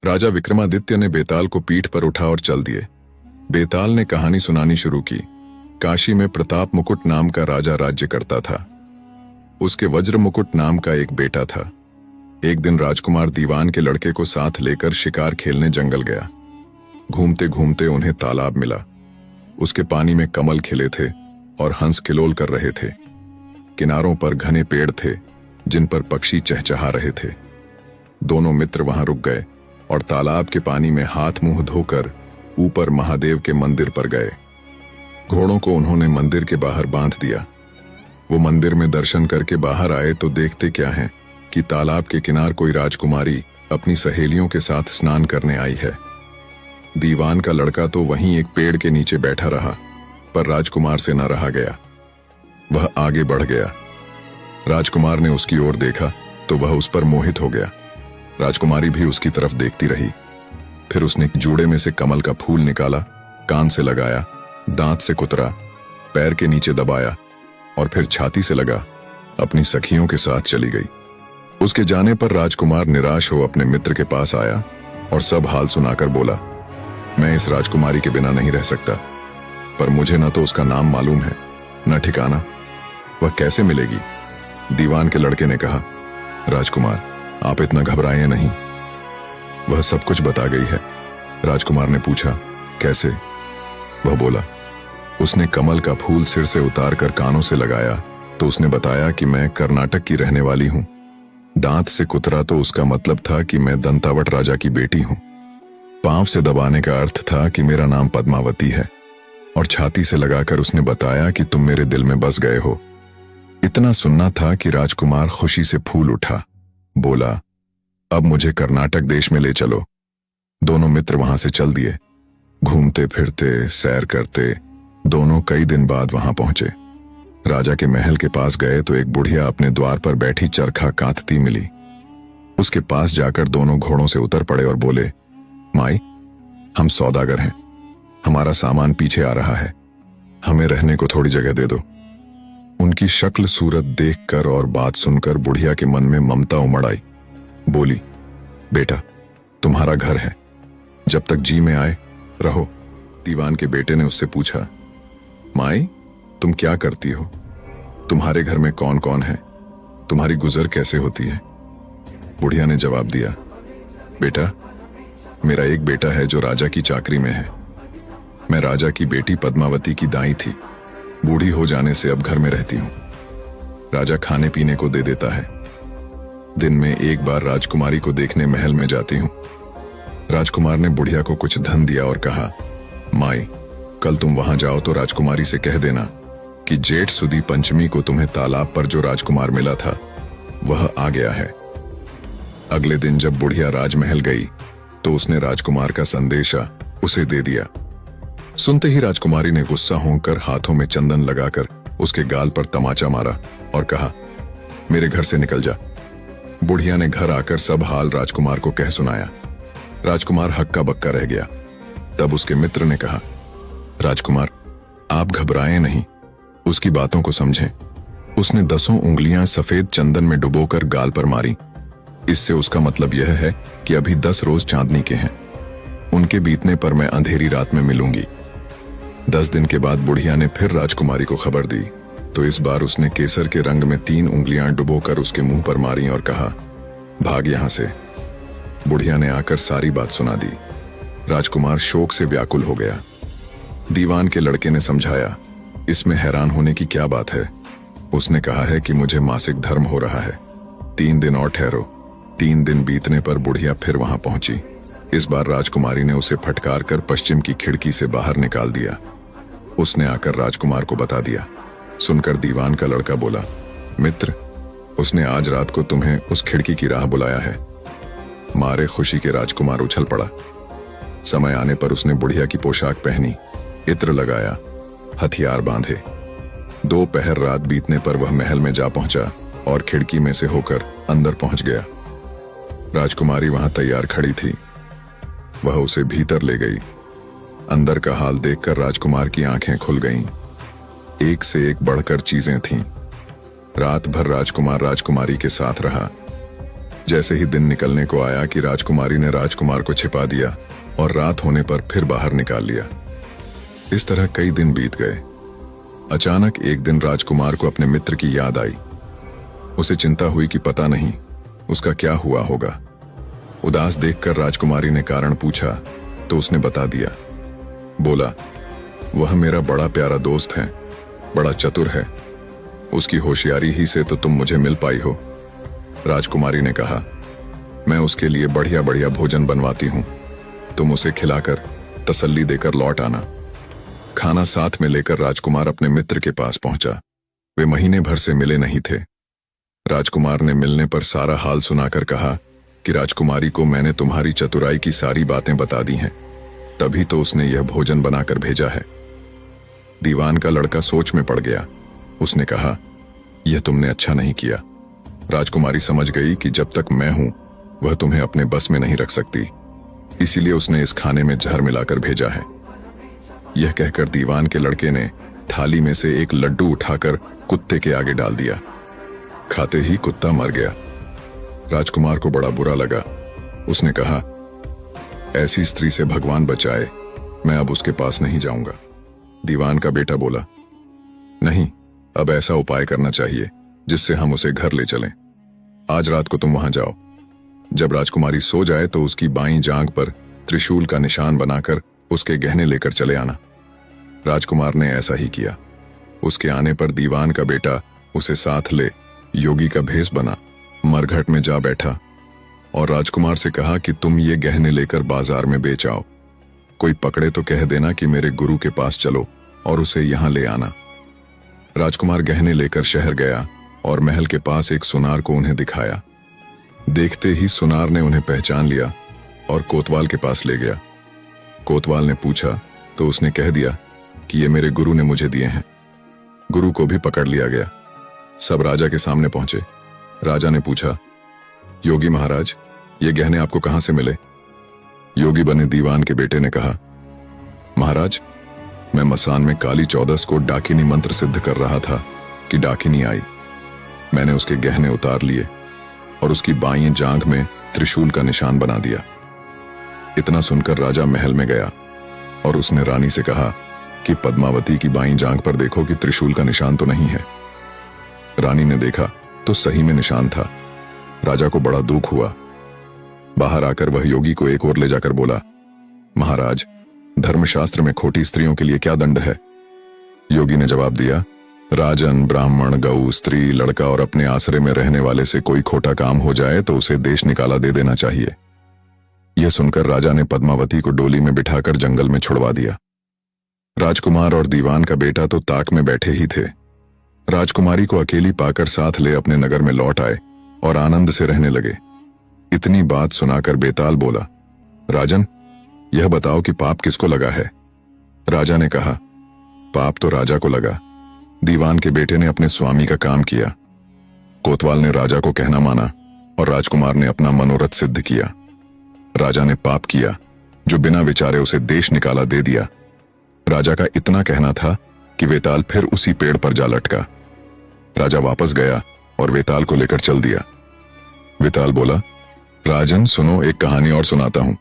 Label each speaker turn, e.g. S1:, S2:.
S1: राजा विक्रमादित्य ने बेताल को पीठ पर उठा और चल दिए। बेताल ने कहानी सुनानी शुरू की। काशी में प्रताप मुकुट नाम का राजा राज्य करता था। उसके वज्र मुकुट नाम का एक बेटा था। एक दिन राजकुमार दीवान के लड़के को साथ लेकर शिकार खेलने जंगल गया। घूमते घूमते उन्हें तालाब मिला। उसके पानी में कमल खिले थे और हंस खिलोल कर रहे थे। किनारों पर घने पेड़ थे जिन पर पक्षी चहचहा रहे थे। दोनों मित्र वहां रुक गए और तालाब के पानी में हाथ मुंह धोकर ऊपर महादेव के मंदिर पर गए। घोड़ों को उन्होंने मंदिर के बाहर बांध दिया। वो मंदिर में दर्शन करके बाहर आए तो देखते क्या है कि तालाब के किनार कोई राजकुमारी अपनी सहेलियों के साथ स्नान करने आई है। दीवान का लड़का तो वहीं एक पेड़ के नीचे बैठा रहा, पर राजकुमार से न रहा गया। वह आगे बढ़ गया। राजकुमार ने उसकी ओर देखा तो वह उस पर मोहित हो गया। राजकुमारी भी उसकी तरफ देखती रही। फिर उसने जूड़े में से कमल का फूल निकाला, कान से लगाया, दांत से कुतरा, पैर के नीचे दबाया और फिर छाती से लगा अपनी सखियों के साथ चली गई। उसके जाने पर राजकुमार निराश हो अपने मित्र के पास आया और सब हाल सुनाकर बोला, मैं इस राजकुमारी के बिना नहीं रह सकता, पर मुझे न तो उसका नाम मालूम है न ठिकाना। वह कैसे मिलेगी? दीवान के लड़के ने कहा, राजकुमार आप इतना घबराएं नहीं, वह सब कुछ बता गई है। राजकुमार ने पूछा, कैसे? वह बोला, उसने कमल का फूल सिर से उतार कर कानों से लगाया तो उसने बताया कि मैं कर्नाटक की रहने वाली हूं। दांत से कुतरा तो उसका मतलब था कि मैं दंतावट राजा की बेटी हूं। पांव से दबाने का अर्थ था कि मेरा नाम पद्मावती है। और छाती से लगाकर उसने बताया कि तुम मेरे दिल में बस गए हो। इतना सुनना था कि राजकुमार खुशी से फूल उठा। बोला, अब मुझे कर्नाटक देश में ले चलो। दोनों मित्र वहां से चल दिए। घूमते फिरते सैर करते दोनों कई दिन बाद वहां पहुंचे। राजा के महल के पास गए तो एक बुढ़िया अपने द्वार पर बैठी चरखा कांतती मिली। उसके पास जाकर दोनों घोड़ों से उतर पड़े और बोले, माई, हम सौदागर हैं, हमारा सामान पीछे आ रहा है, हमें रहने को थोड़ी जगह दे दो। उनकी शक्ल सूरत देखकर और बात सुनकर बुढ़िया के मन में ममता उमड़ आई। बोली, बेटा तुम्हारा घर है, जब तक जी में आए रहो। दीवान के बेटे ने उससे पूछा, माई तुम क्या करती हो? तुम्हारे घर में कौन कौन है? तुम्हारी गुजर कैसे होती है? बुढ़िया ने जवाब दिया, बेटा मेरा एक बेटा है जो राजा की चाकरी में है। मैं राजा की बेटी पद्मावती की दाई थी। बूढ़ी हो जाने से अब घर में रहती हूं। राजा खाने पीने को दे देता है। दिन में एक बार राजकुमारी को देखने महल में जाती हूं। राजकुमार ने बुढ़िया को कुछ धन दिया और कहा, माई कल तुम वहां जाओ तो राजकुमारी से कह देना कि जेठ सुदी पंचमी को तुम्हें तालाब पर जो राजकुमार मिला था वह आ गया है। अगले दिन जब बुढ़िया राजमहल गई तो उसने राजकुमार का संदेशा उसे दे दिया। सुनते ही राजकुमारी ने गुस्सा होकर हाथों में चंदन लगाकर उसके गाल पर तमाचा मारा और कहा, मेरे घर से निकल जा। बुढ़िया ने घर आकर सब हाल राजकुमार को कह सुनाया। राजकुमार हक्का बक्का रह गया। तब उसके मित्र ने कहा, राजकुमार आप घबराएं नहीं, उसकी बातों को समझें। उसने 10 उंगलियां सफेद चंदन में डुबोकर गाल पर मारी। इससे उसका मतलब यह है कि अभी 10 रोज चांदनी के हैं। उनके बीतने पर मैं अंधेरी रात में मिलूंगी। 10 दिन के बाद बुढ़िया ने फिर राजकुमारी को खबर दी तो इस बार उसने केसर के रंग में 3 उंगलियां डुबोकर उसके मुंह पर मारी और कहा, भाग यहां से। बुढ़िया ने आकर सारी बात सुना दी। राजकुमार शोक से व्याकुल हो गया। दीवान के लड़के ने समझाया, इसमें हैरान होने की क्या बात है? उसने कहा है कि मुझे मासिक धर्म हो रहा है, 3 दिन और ठहरो। 3 दिन बीतने पर बुढ़िया फिर वहां पहुंची। इस बार राजकुमारी ने उसे फटकार कर पश्चिम की खिड़की से बाहर निकाल दिया। उसने आकर राजकुमार को बता दिया। सुनकर दीवान का लड़का बोला, मित्र उसने आज रात को तुम्हें उस खिड़की की राह बुलाया है। मारे खुशी के राजकुमार उछल पड़ा। समय आने पर उसने बुढ़िया की पोशाक पहनी, इत्र लगाया, हथियार बांधे। 2 पहर रात बीतने पर वह महल में जा पहुंचा और खिड़की में से होकर अंदर पहुंच गया। राजकुमारी वहां तैयार खड़ी थी। वह उसे भीतर ले गई। अंदर का हाल देखकर राजकुमार की आंखें खुल गईं। एक से एक बढ़कर चीजें थीं। रात भर राजकुमार राजकुमारी के साथ रहा। जैसे ही दिन निकलने को आया कि राजकुमारी ने राजकुमार को छिपा दिया और रात होने पर फिर बाहर निकाल लिया। इस तरह कई दिन बीत गए। अचानक एक दिन राजकुमार को अपने मित्र की याद आई। उसे चिंता हुई कि पता नहीं उसका क्या हुआ होगा। उदास देखकर राजकुमारी ने कारण पूछा तो उसने बता दिया। बोला, वह मेरा बड़ा प्यारा दोस्त है, बड़ा चतुर है। उसकी होशियारी ही से तो तुम मुझे मिल पाई हो। राजकुमारी ने कहा, मैं उसके लिए बढ़िया बढ़िया भोजन बनवाती हूं, तुम उसे खिलाकर तसल्ली देकर लौट आना। खाना साथ में लेकर राजकुमार अपने मित्र के पास पहुंचा। वे महीने भर से मिले नहीं थे। राजकुमार ने मिलने पर सारा हाल सुनाकर कहा कि राजकुमारी को मैंने तुम्हारी चतुराई की सारी बातें बता दी हैं, तभी तो उसने यह भोजन बनाकर भेजा है। दीवान का लड़का सोच में पड़ गया। उसने कहा, यह तुमने अच्छा नहीं किया। राजकुमारी समझ गई कि जब तक मैं हूं वह तुम्हें अपने बस में नहीं रख सकती, इसीलिए उसने इस खाने में जहर मिलाकर भेजा है। यह कहकर दीवान के लड़के ने थाली में से एक लड्डू उठाकर कुत्ते के आगे डाल दिया। खाते ही कुत्ता मर गया। राजकुमार को बड़ा बुरा लगा। उसने कहा, ऐसी स्त्री से भगवान बचाए, मैं अब उसके पास नहीं जाऊंगा। दीवान का बेटा बोला, नहीं, अब ऐसा उपाय करना चाहिए जिससे हम उसे घर ले चलें। आज रात को तुम वहां जाओ। जब राजकुमारी सो जाए तो उसकी बाईं जांघ पर त्रिशूल का निशान बनाकर उसके गहने लेकर चले आना। राजकुमार ने ऐसा ही किया। उसके आने पर दीवान का बेटा उसे साथ ले योगी का भेष बना, मरघट में जा बैठा और राजकुमार से कहा कि तुम ये गहने लेकर बाजार में बेच आओ। कोई पकड़े तो कह देना कि मेरे गुरु के पास चलो और उसे यहां ले आना। राजकुमार गहने लेकर शहर गया और महल के पास एक सुनार को उन्हें दिखाया। देखते ही सुनार ने उन्हें पहचान लिया और कोतवाल के पास ले गया। कोतवाल ने पूछा तो उसने कह दिया कि ये मेरे गुरु ने मुझे दिए हैं। गुरु को भी पकड़ लिया गया। सब राजा के सामने पहुंचे। राजा ने पूछा, योगी महाराज, ये गहने आपको कहां से मिले? योगी बने दीवान के बेटे ने कहा, महाराज, मैं मसान में काली चौदस को डाकिनी मंत्र सिद्ध कर रहा था कि डाकिनी आई। मैंने उसके गहने उतार लिए और उसकी बाईं जांघ में त्रिशूल का निशान बना दिया। इतना सुनकर राजा महल में गया और उसने रानी से कहा कि पद्मावती की बाईं जांघ पर देखो कि त्रिशूल का निशान तो नहीं है। रानी ने देखा तो सही में निशान था। राजा को बड़ा दुख हुआ। बाहर आकर वह योगी को एक ओर ले जाकर बोला, महाराज, धर्मशास्त्र में खोटी स्त्रियों के लिए क्या दंड है? योगी ने जवाब दिया, राजन, ब्राह्मण, गऊ, स्त्री, लड़का और अपने आश्रय में रहने वाले से कोई खोटा काम हो जाए तो उसे देश निकाला दे देना चाहिए। यह सुनकर राजा ने पद्मावती को डोली में बिठाकर जंगल में छुड़वा दिया। राजकुमार और दीवान का बेटा तो ताक में बैठे ही थे। राजकुमारी को अकेली पाकर साथ ले अपने नगर में लौट आए और आनंद से रहने लगे। इतनी बात सुनाकर बेताल बोला, राजन, यह बताओ कि पाप किसको लगा है? राजा ने कहा, पाप तो राजा को लगा। दीवान के बेटे ने अपने स्वामी का काम किया। कोतवाल ने राजा को कहना माना और राजकुमार ने अपना मनोरथ सिद्ध किया। राजा ने पाप किया जो बिना विचारे उसे देश निकाला दे दिया। राजा का इतना कहना था कि वेताल फिर उसी पेड़ पर जा लटका। राजा वापस गया और वेताल को लेकर चल दिया। वेताल बोला, राजन सुनो, एक कहानी और सुनाता हूं।